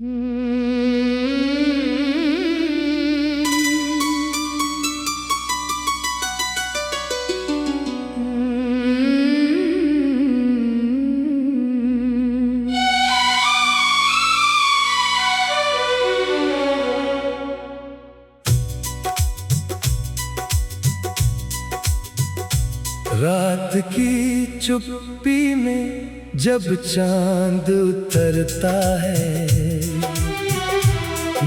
रात की चुप्पी में जब चांद उतरता है,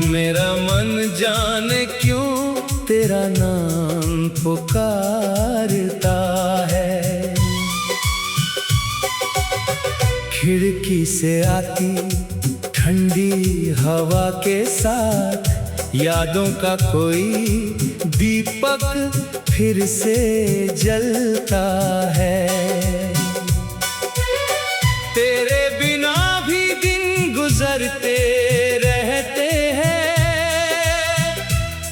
मेरा मन जाने क्यों तेरा नाम पुकारता है। खिड़की से आती ठंडी हवा के साथ यादों का कोई दीपक फिर से जलता है। तेरे बिना भी दिन गुजरते रहते हैं,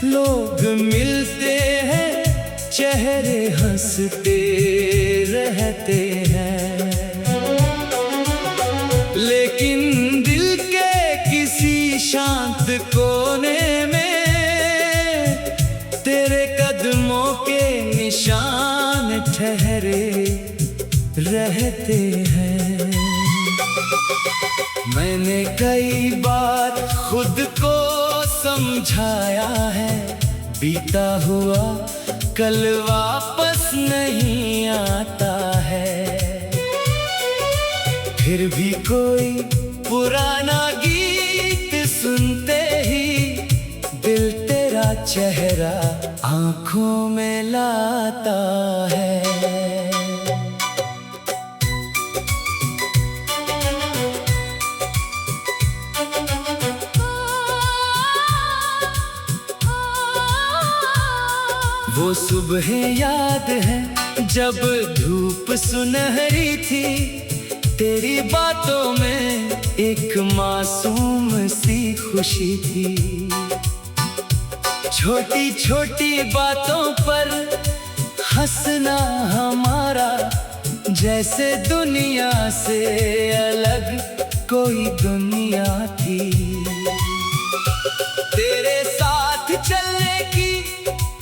लोग मिलते हैं, चेहरे हंसते रहते हैं, लेकिन दिल के किसी शांत कोने में तेरे कदमों के निशान ठहरे रहते हैं। मैंने कई बार खुद को समझाया है, बीता हुआ कल वापस नहीं आता है। फिर भी कोई पुराना गीत सुनते ही दिल तेरा चेहरा आंखों में लाता है। वो सुबह याद है जब धूप सुनहरी थी, तेरी बातों में एक मासूम सी खुशी थी। छोटी छोटी बातों पर हंसना हमारा जैसे दुनिया से अलग कोई दुनिया थी। तेरे साथ चलने की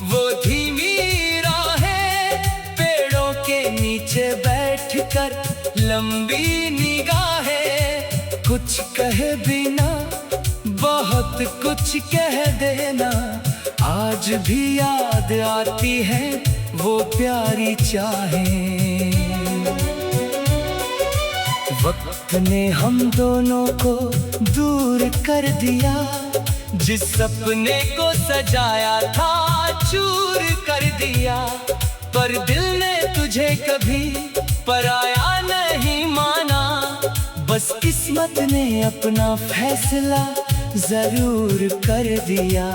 वो धीमी राहें, पेड़ों के नीचे बैठकर लंबी निगाहें, कुछ कहे बिना बहुत कुछ कह देना, आज भी याद आती है वो प्यारी चाहें। वक्त ने हम दोनों को दूर कर दिया, जिस सपने को सजाया था चूर कर दिया, पर दिल ने तुझे कभी पराया नहीं माना, बस किस्मत ने अपना फैसला जरूर कर दिया।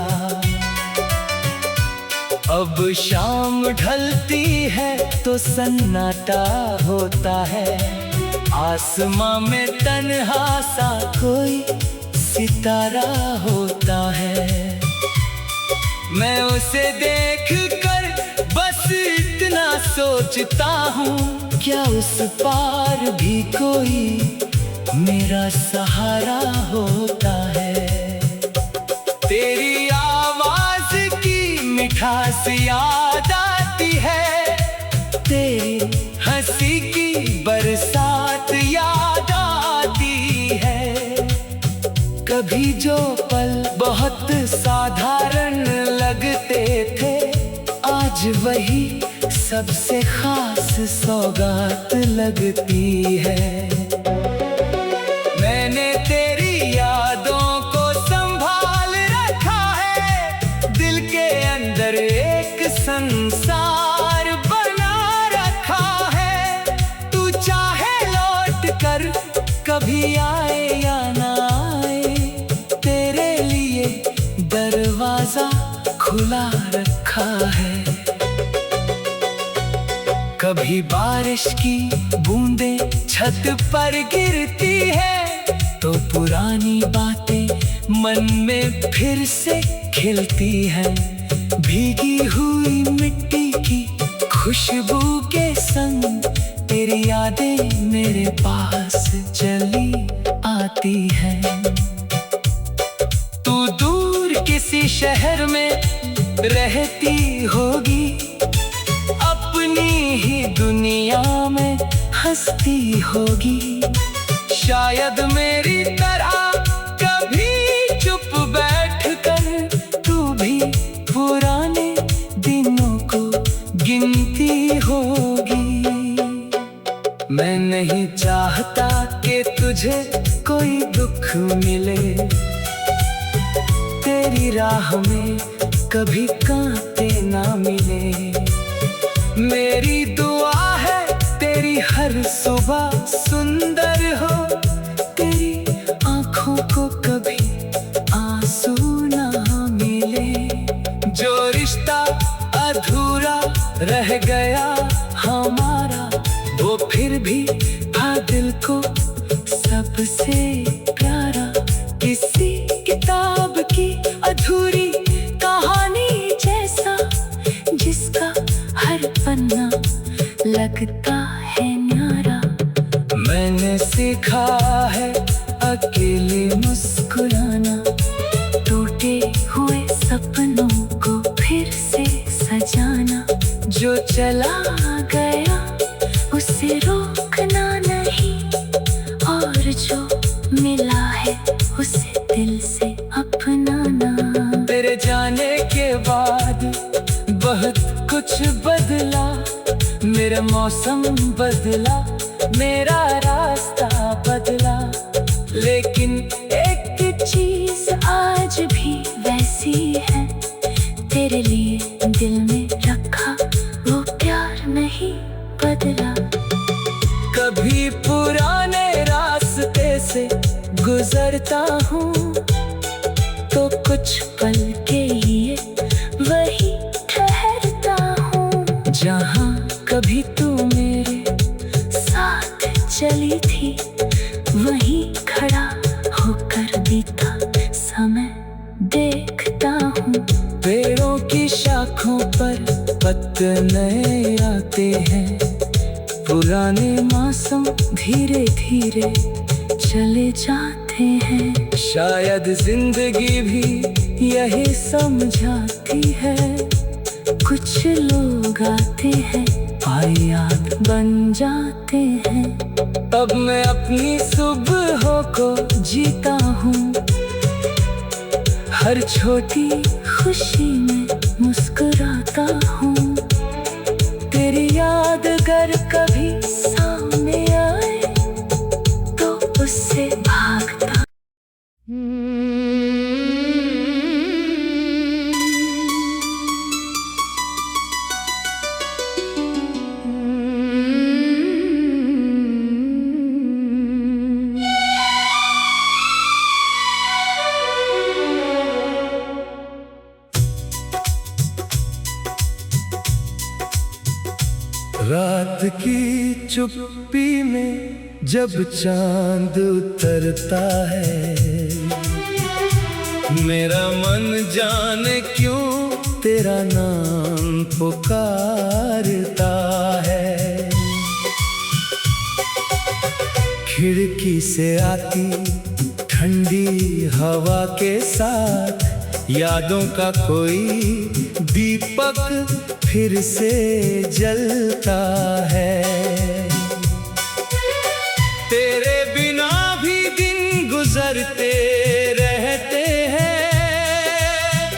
अब शाम ढलती है तो सन्नाटा होता है, आसमां में तन्हा सा कोई सितारा होता है। मैं उसे देख कर बस इतना सोचता हूँ, क्या उस पार भी कोई मेरा सहारा होता है। तेरी आवाज की मिठास याद आती है, तेरी हंसी की बरसात याद आती है। कभी जो पल बहुत साधारण लगते थे, आज वही सबसे खास सौगात लगती है। मैंने तेरी यादों को संभाल रखा है, दिल के अंदर एक संसार बना रखा है। तू चाहे लौट कर कभी आए या ना आए, तेरे लिए दरवाजा खुला रखा है। कभी बारिश की बूंदें छत पर गिरती है, तो पुरानी बातें मन में फिर से खिलती हैं। भीगी हुई मिट्टी की खुशबू के संग तेरी यादें मेरे पास चली आती हैं। किसी शहर में रहती होगी, अपनी ही दुनिया में हंसती होगी। शायद मेरी तरह कभी चुप बैठकर तू भी पुराने दिनों को गिनती होगी। मैं नहीं चाहता कि तुझे कोई दुख मिले, तेरी राह में कभी कांटे ना मिले। मेरी दुआ है तेरी हर सुबह सुंदर हो, तेरी आंखों को कभी आंसू ना मिले। जो रिश्ता अधूरा रह गया हमारा, वो फिर भी था दिल को सबसे प्यारा। किसी किताब की अधूरी कहानी जैसा, जिसका हर पन्ना लगता है न्यारा। मैंने सीखा है अकेले मुस्कुराना, टूटे हुए सपनों को फिर से सजाना। जो चला गया उसे रोकना नहीं, और जो मिला है उसे दिल से अपनाना। तेरे जाने के बाद बहुत कुछ बदला, मेरा मौसम बदला, मेरा रास्ता बदला, लेकिन एक चीज आज भी वैसी है, तेरे लिए दिल में रखा वो प्यार नहीं बदला। कभी पुराने रास्ते से गुजरता हूँ तो कुछ पल के लिए वही ठहरता हूँ, जहाँ कभी तू मेरे साथ चली थी, वहीं खड़ा होकर बीता समय देखता हूँ। पेड़ों की शाखों पर पत्ते नए आते हैं, पुराने मौसम धीरे धीरे चले जाते हैं। शायद जिंदगी भी यही समझाती है, कुछ लोग आते हैं और याद बन जाते हैं। अब मैं अपनी सुबहों को जीता हूँ, हर छोटी खुशी में मुस्कुराता हूँ। तेरी याद अगर कभी सामने आए तो उससे भागता। रात की चुप्पी में जब चांद उतरता है, मेरा मन जाने क्यों तेरा नाम पुकारता है। खिड़की से आती ठंडी हवा के साथ यादों का कोई दीपक फिर से जलता है। तेरे बिना भी दिन गुजरते रहते हैं,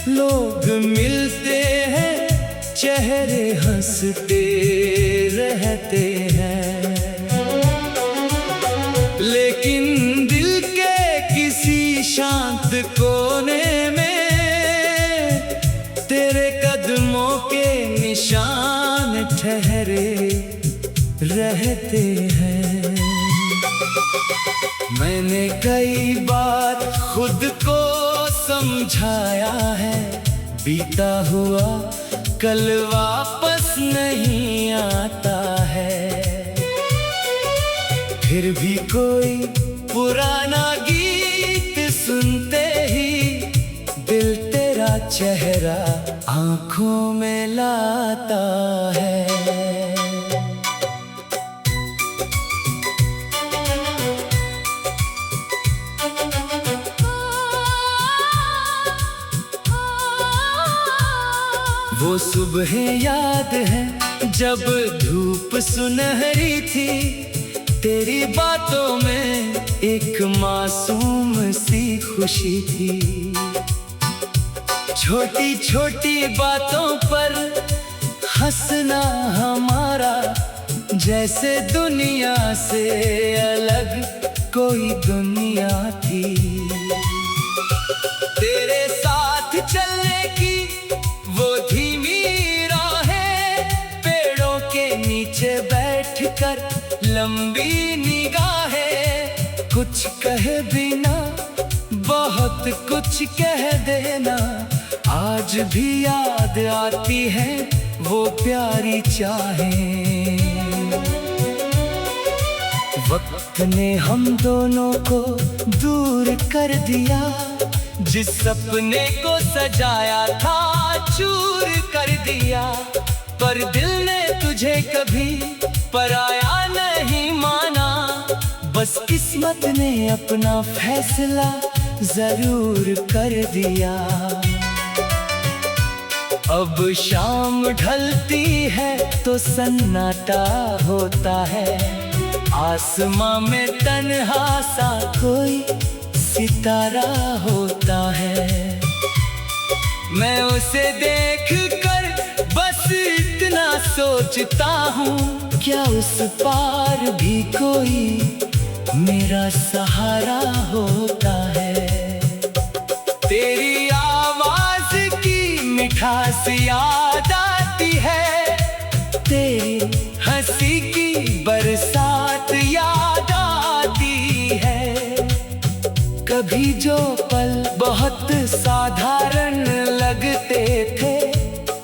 लोग मिलते हैं, चेहरे हंसते रहते हैं, लेकिन दिल के किसी शांत कोने में तेरे कदमों के निशान ठहरे रहते हैं। मैंने कई बार खुद को समझाया है, बीता हुआ कल वापस नहीं आता है। फिर भी कोई पुराना गीत सुनते ही दिल तेरा चेहरा आंखों में लाता है। वो सुबह याद है जब धूप सुनहरी थी, तेरी बातों में एक मासूम सी खुशी थी। छोटी छोटी बातों पर हंसना हमारा, जैसे दुनिया से अलग कोई दुनिया थी। तेरे साथ चलने की वो धीमी राहें, पेड़ों के नीचे बैठकर लंबी निगाहें, कुछ कहे बिना बहुत कुछ कह देना, आज भी याद आती है वो प्यारी चाहें। वक्त ने हम दोनों को दूर कर दिया, जिस सपने को सजाया था चूर कर दिया। पर दिल ने तुझे कभी पराया नहीं माना, बस किस्मत ने अपना फैसला जरूर कर दिया। अब शाम ढलती है तो सन्नाटा होता है, आसमां में तन्हा सा कोई सितारा होता है। मैं उसे देख कर बस इतना सोचता हूँ, क्या उस पार भी कोई मेरा सहारा होता है। तेरी आवाज की मिठास याद आती है, तेरी हंसी की बरसात याद आती है। कभी जो पल बहुत साधारण लगते थे,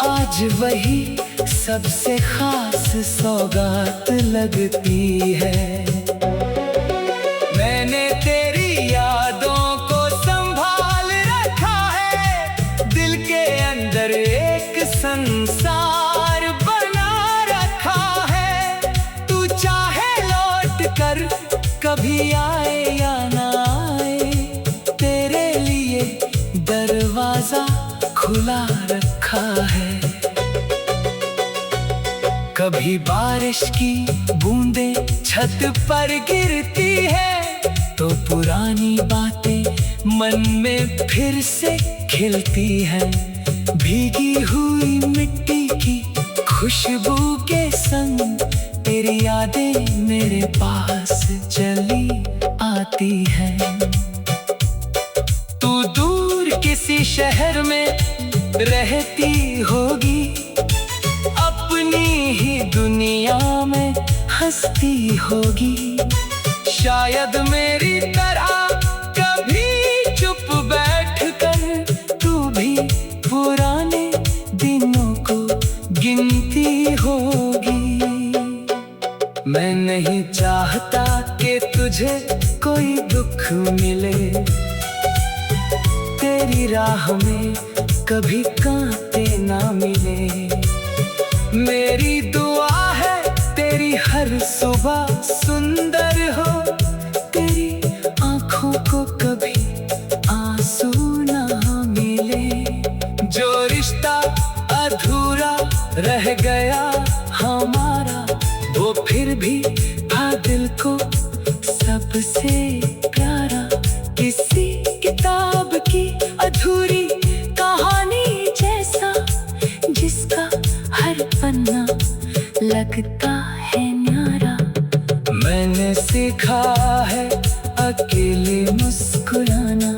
आज वही सबसे खास सौगात लगती है। मैंने तेरी यादों को संभाल रखा है, दिल के अंदर एक संसार बना रखा है। तू चाहे लौट कर कभी आए या ना आए, तेरे लिए दरवाजा खुला रखा है। कभी बारिश की बूंदें छत पर गिरती है, तो पुरानी बातें मन में फिर से खिलती हैं। भीगी हुई मिट्टी की खुशबू के संग तेरी यादें मेरे पास चली आती हैं। तू दूर किसी शहर में रहती होगी, अपनी ही दुनिया में हंसती होगी। शायद मेरी तरह कभी चुप बैठकर तू भी पुराने दिनों को गिनती होगी। मैं नहीं चाहता कि तुझे कोई दुख मिले, तेरी राह में कभी कांटे ना मिले। मेरी दुआ है तेरी हर सुबह सुंदर हो, तेरी आंखों को कभी आंसू ना मिले। जो रिश्ता अधूरा रह गया हमारा, वो फिर भी था दिल को सबसे प्यारा। किसी किताब की अधूरी कहानी जैसा, जिसका हर पन्ना लगता है न्यारा। मैंने सीखा है अकेले मुस्कुराना,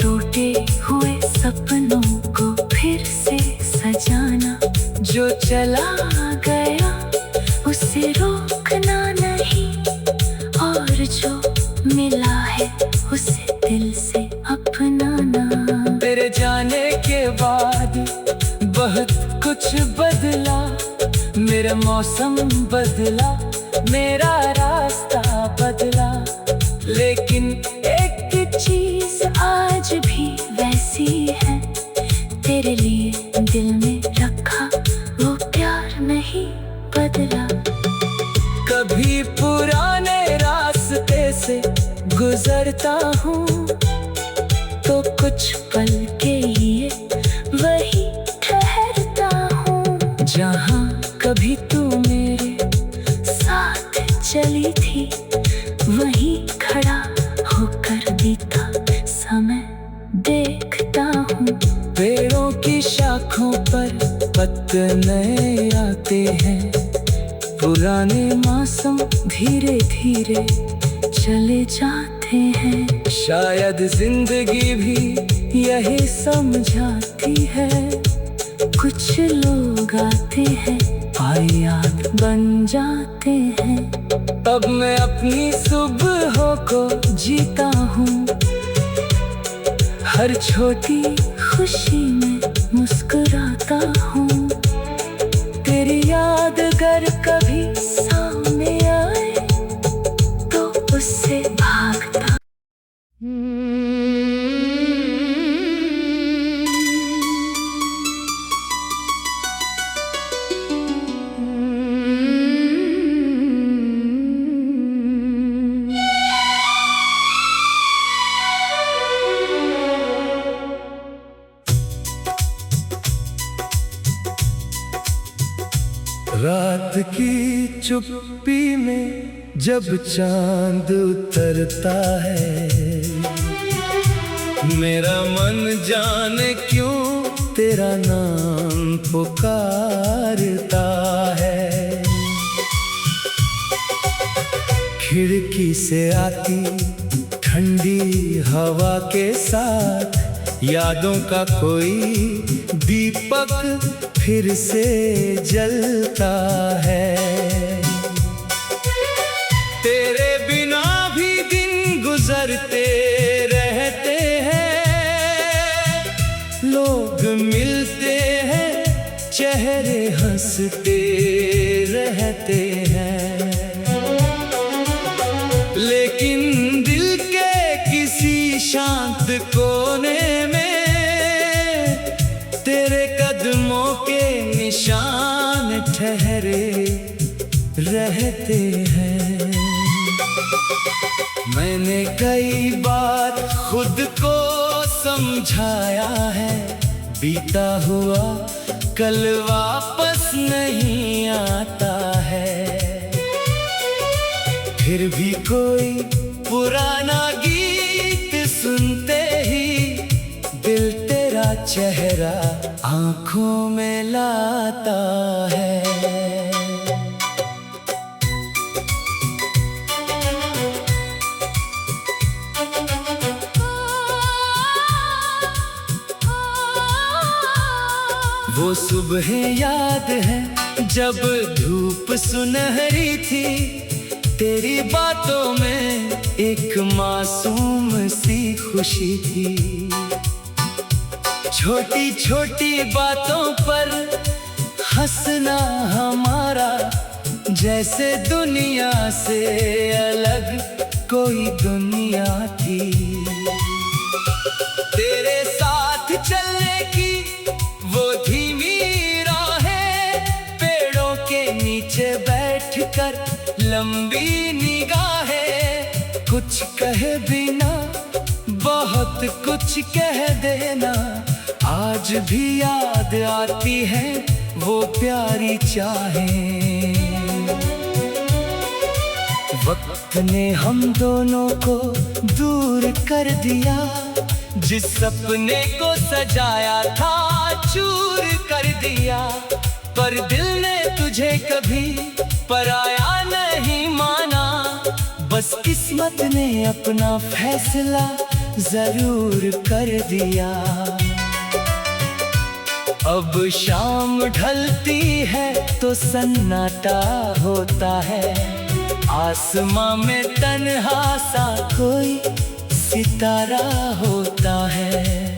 टूटे हुए सपनों को फिर से सजाना। जो चला गया उसे रोकना नहीं, और जो मिला है उसे दिल से अपनाना। तेरे जाने के बाद बहुत कुछ बदला, मेरा मौसम बदला, मेरा रास्ता बदला, लेकिन एक चीज आज भी वैसी है, तेरे लिए दिल में रखा वो प्यार नहीं बदला। कभी पुराने रास्ते से गुजरता हूँ, तो कुछ पल के लिए वही ठहरता बीता समय देखता हूँ। पेड़ों की शाखों पर पत्ते नए आते हैं, पुराने मौसम धीरे धीरे चले जाते हैं। शायद जिंदगी भी यही समझाती है। कुछ लोग आते हैं और याद बन जाते हैं। अब मैं अपनी सुबहों को जीता हूँ, हर छोटी खुशी में मुस्कुराता हूँ। तेरी याद अगर कभी सामने आए तो उससे भागता। रात की चुप्पी में जब चांद उतरता है, मेरा मन जाने क्यों तेरा नाम पुकारता है। खिड़की से आती ठंडी हवा के साथ यादों का कोई दीपक फिर से जलता है। तेरे बिना भी दिन गुजरते रहते हैं, लोग मिलते हैं, चेहरे हंसते रहते हैं, लेकिन दिल के किसी शांत कोने में तेरे कदमों के निशान ठहरे रहते हैं। मैंने कई बार खुद को समझाया है, बीता हुआ कल वापस नहीं आता है। फिर भी कोई पुराना गीत सुनते ही दिल तेरा चेहरा आंखों में लाता है। वो सुबह याद है जब धूप सुनहरी थी, तेरी बातों में एक मासूम सी खुशी थी। छोटी छोटी बातों पर हंसना हमारा जैसे दुनिया से अलग कोई दुनिया थी। तेरे साथ चलने की वो धीमी राहें, पेड़ों के नीचे बैठकर लंबी निगाहें, कुछ कहे बिना बहुत कुछ कह देना, आज भी याद आती है वो प्यारी चाहें। वक्त ने हम दोनों को दूर कर दिया, जिस सपने को सजाया था चूर कर दिया, पर दिल ने तुझे कभी पराया नहीं माना, बस किस्मत ने अपना फैसला जरूर कर दिया। अब शाम ढलती है तो सन्नाटा होता है, आसमां में तन्हा सा कोई सितारा होता है।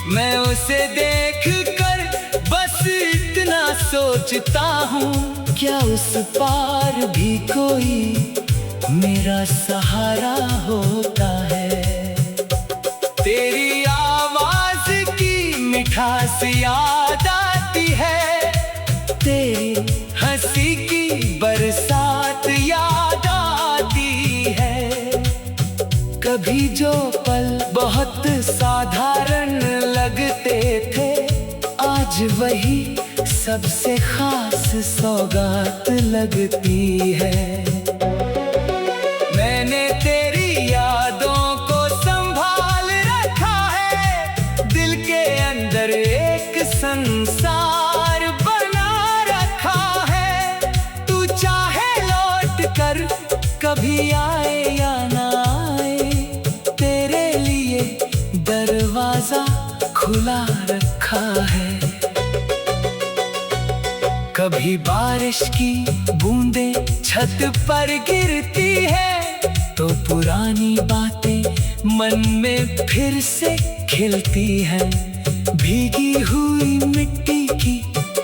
मैं उसे देख कर बस इतना सोचता हूँ, क्या उस पार भी कोई मेरा सहारा होता है। तेरी आवाज की मिठास याद आती है, तेरी हंसी की बरसात याद आती है। कभी जो पल बहुत साधारण लगते थे, आज वही सबसे खास सौगात लगती है। मैंने तेरी यादों खुला रखा है। कभी बारिश की बूंदें छत पर गिरती है तो पुरानी बातें मन में फिर से खिलती हैं। भीगी हुई मिट्टी की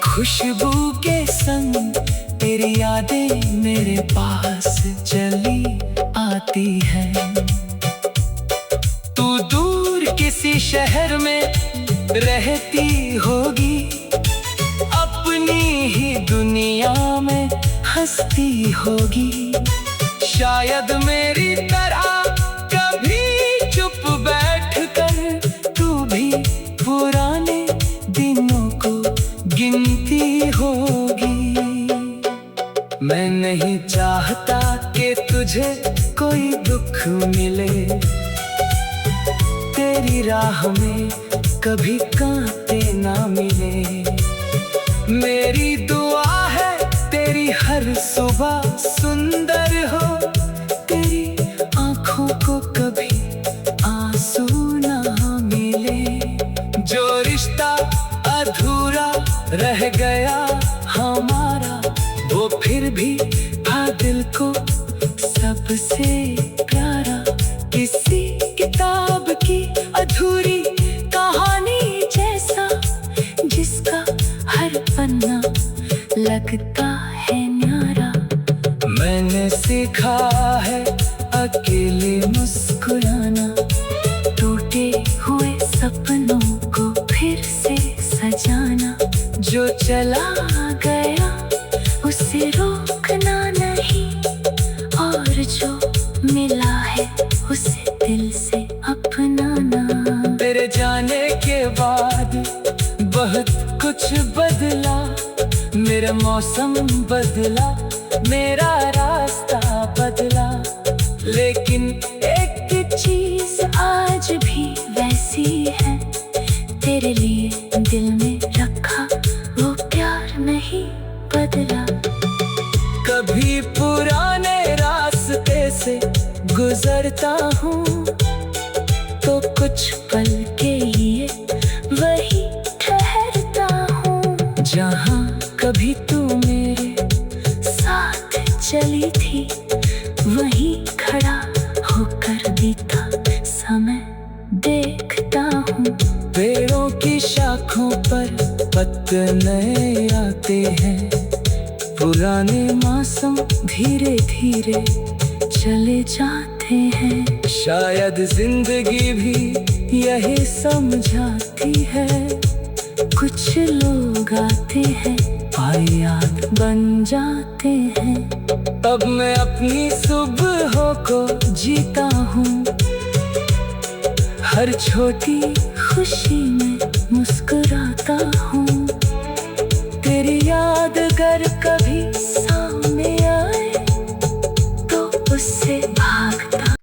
खुशबू के संग तेरी यादें मेरे पास चली आती हैं। तू दूर किसी शहर में रहती होगी, अपनी ही दुनिया में हंसती होगी। शायद मेरी तरह कभी चुप बैठकर तू भी पुराने दिनों को गिनती होगी। मैं नहीं चाहता कि तुझे कोई दुख मिले, तेरी राह में कभी कांटे ना मिले। मेरी दुआ है तेरी हर सुबह सुंदर हो, तेरी आंखों को कभी आंसू ना मिले। जो रिश्ता अधूरा रह गया हमारा, वो फिर भी था दिल को सबसे प्यारा। किसी किताब की अधूरी कहानी जैसा, जिसका हर पन्ना लगता है न्यारा। मैंने सीखा है अकेले मुस्कुराना, टूटे हुए सपनों को फिर से सजाना। जो चला गया उसे रोकना नहीं, और जो मिला है उसे दिल से अपनाना। तेरे जाने के बाद बहुत कुछ बदला, मेरा मौसम बदला, मेरा रास्ता बदला, लेकिन एक चीज आज भी वैसी है। तेरे लिए दिल में रखा वो प्यार नहीं बदला। कभी पुराने रास्ते से गुजरता हूँ तो कुछ पल के लिए वही ठहरता हूँ, जहाँ कभी तू मेरे साथ चली थी। वहीं खड़ा होकर बीता समय देखता हूँ। पेड़ों की शाखों पर पत्ते नए आते हैं, पुराने मौसम धीरे धीरे चले जाते हैं। शायद जिंदगी भी यही समझाती है, कुछ लोग आते हैं और याद बन जाते हैं। अब मैं अपनी सुबहों को जीता हूँ, हर छोटी खुशी में मुस्कुराता हूँ। तेरी याद अगर कभी सामने आए तो उससे भागता।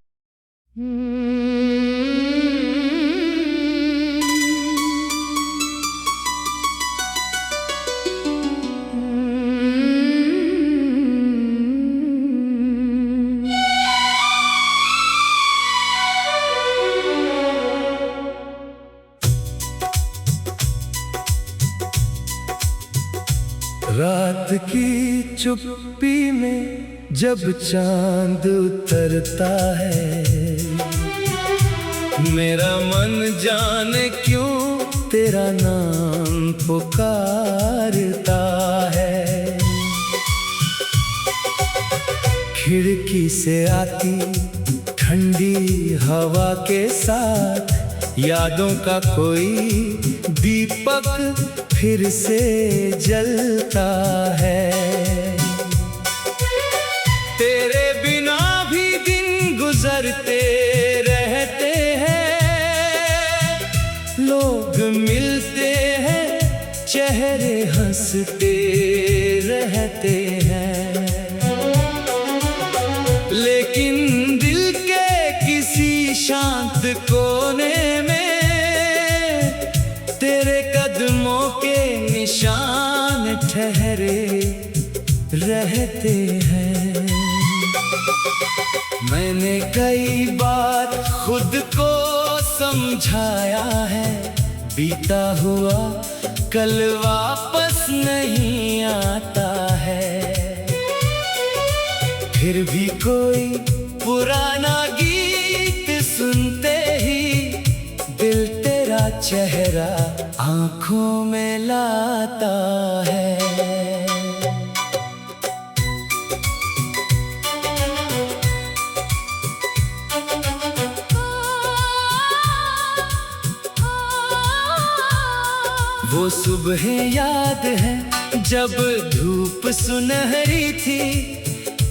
रात की चुप्पी में जब चांद उतरता है, मेरा मन जाने क्यों तेरा नाम पुकारता है। खिड़की से आती ठंडी हवा के साथ यादों का कोई दीपक फिर से जलता है। तेरे बिना भी दिन गुजरते रहते हैं, लोग मिलते हैं, चेहरे हंसते रहते हैं, लेकिन दिल के किसी शांत कोने में तेरे कदमों के निशान ठहरे रहते हैं। मैंने कई बार खुद को समझाया है, बीता हुआ कल वापस नहीं आता है। फिर भी कोई पुराना गीत सुनते ही दिल तेरा चेहरा आंखों में लाता है। वो सुबह याद है जब धूप सुनहरी थी,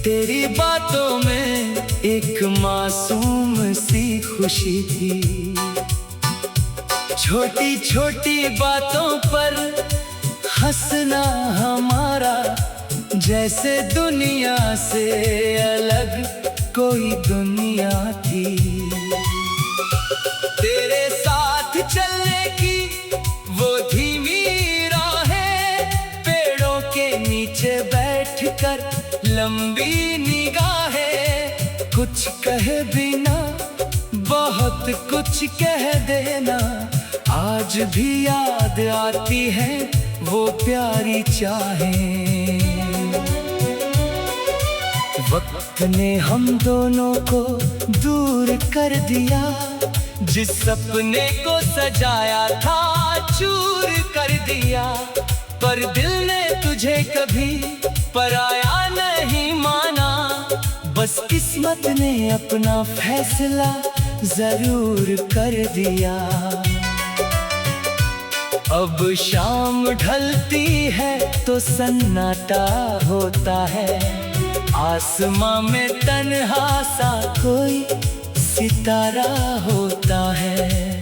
तेरी बातों में एक मासूम सी खुशी थी। छोटी छोटी बातों पर हंसना हमारा जैसे दुनिया से अलग कोई दुनिया थी। तेरे साथ चलने की वो धीमी राहें, पेड़ों के नीचे बैठकर लंबी निगाहें, कुछ कहे बिना बहुत कुछ कह देना, आज भी याद आती है वो प्यारी चाहें। वक्त ने हम दोनों को दूर कर दिया, जिस सपने को सजाया था चूर कर दिया। पर दिल ने तुझे कभी पराया नहीं माना, बस किस्मत ने अपना फैसला जरूर कर दिया। अब शाम ढलती है तो सन्नाटा होता है, आसमां में तन्हा सा कोई सितारा होता है।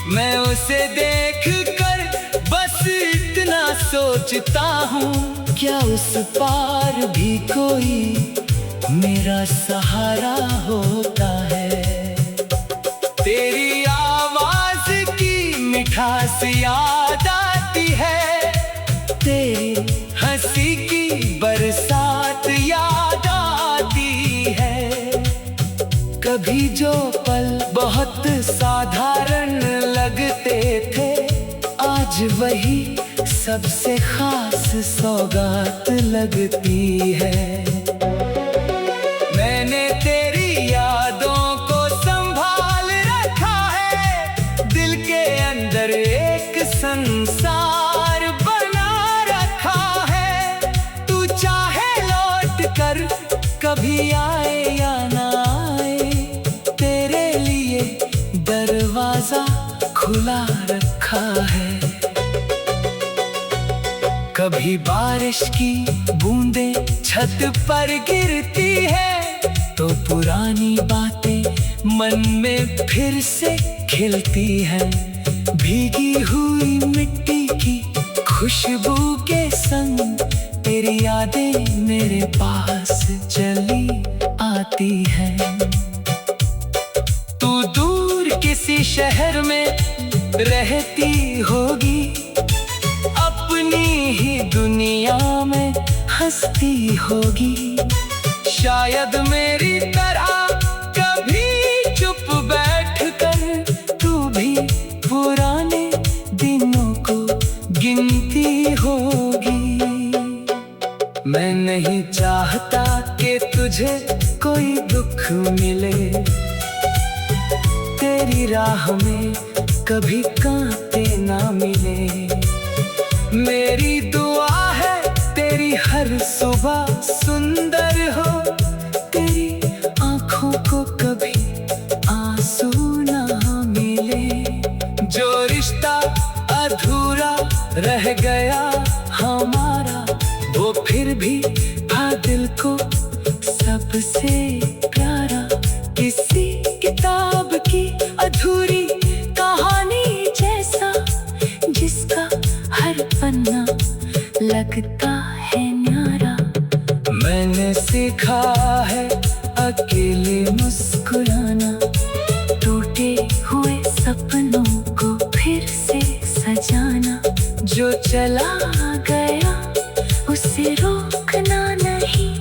मैं उसे देख कर बस इतना सोचता हूँ, क्या उस पार भी कोई मेरा सहारा होता है। तेरी आवाज की मिठास याद आती है, तेरी हंसी की बरसात याद आती है। कभी जो पल बहुत साधारण लगते थे, आज वही सबसे खास सौगात लगती है। मैंने तेरी यादों को संभाल रखा है, दिल के अंदर एक संसार बना रखा है। तू चाहे लौट कर कभी आए या ना आए, तेरे लिए दरवाजा खुला रखा है। कभी बारिश की बूंदें छत पर गिरती है, तो पुरानी बातें मन में फिर से खिलती हैं। भीगी हुई मिट्टी की खुशबू के संग तेरी यादें मेरे पास चली आती हैं। तू दूर किसी शहर में रहती होगी, अपनी ही दुनिया में हंसती होगी। शायद मेरी तरह कभी चुप बैठकर तू भी पुराने दिनों को गिनती होगी। मैं नहीं चाहता कि तुझे कोई दुख मिले, तेरी राह में कभी कांटे ना मिले। मेरी दुआ है तेरी हर सुबह सुंदर हो, तेरी आंखों को कभी आंसू ना मिले। जो रिश्ता अधूरा रह गया हमारा, वो फिर भी था दिल को सबसे प्यारा। किसी किताब की अधूरी कहानी जैसा, जिसका हर पन्ना लगता है न्यारा। मैंने सीखा है अकेले मुस्कुराना, टूटे हुए सपनों को फिर से सजाना। जो चला गया उसे रोकना नहीं,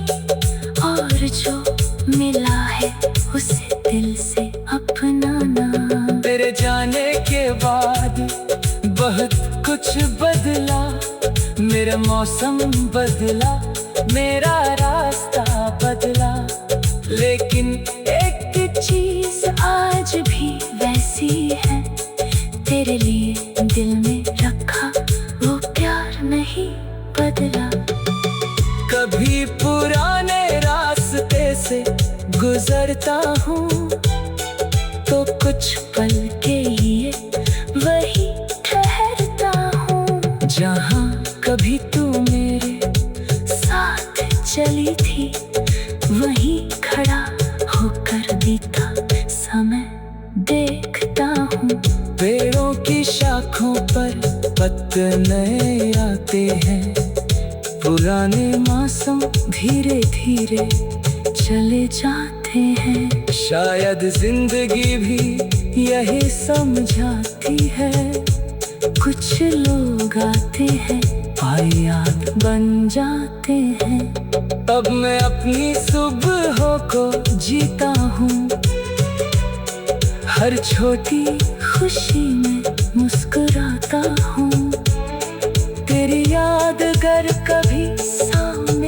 और जो मिला है उसे दिल से अपनाना। मौसम बदला, मेरा रास्ता बदला, लेकिन एक चीज आज भी वैसी है, तेरे लिए दिल में रखा वो प्यार नहीं बदला। कभी पुराने रास्ते से गुजरता हूँ तो कुछ पल के लिए वही ठहरता हूँ, जहाँ कभी तू मेरे साथ चली थी वहीं खड़ा होकर बीता समय देखता हूँ। पेड़ों की शाखों पर पत्ते नए आते हैं, पुराने मौसम धीरे धीरे चले जाते हैं। शायद जिंदगी भी यही समझाती है, कुछ लोग आते हैं और याद बन जाते हैं। अब मैं अपनी सुबहों को जीता हूँ, हर छोटी खुशी में मुस्कुराता हूँ। तेरी याद अगर कभी सामने